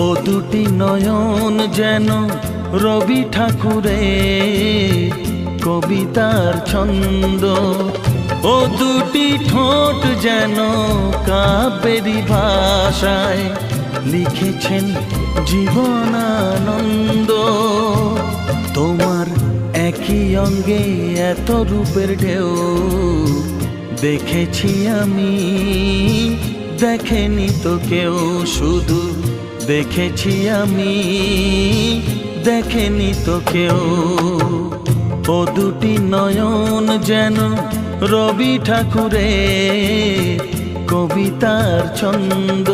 ও দুটি নয়ন যেন রবি ঠাকুরের কবিতার ছন্দ, ও দুটি ঠোঁট যেন কাব্যেরই ভাষায় লিখেছেন জীবনানন্দ। তোমার একই অঙ্গে এত রূপের ঢেউ দেখেছি আমি, দেখেনি তো কেউ। শুধু দেখেছি আমি, দেখেনি তো কেউ। ও দুটি নয়ন যেন রবি ঠাকুরের কবিতার ছন্দ।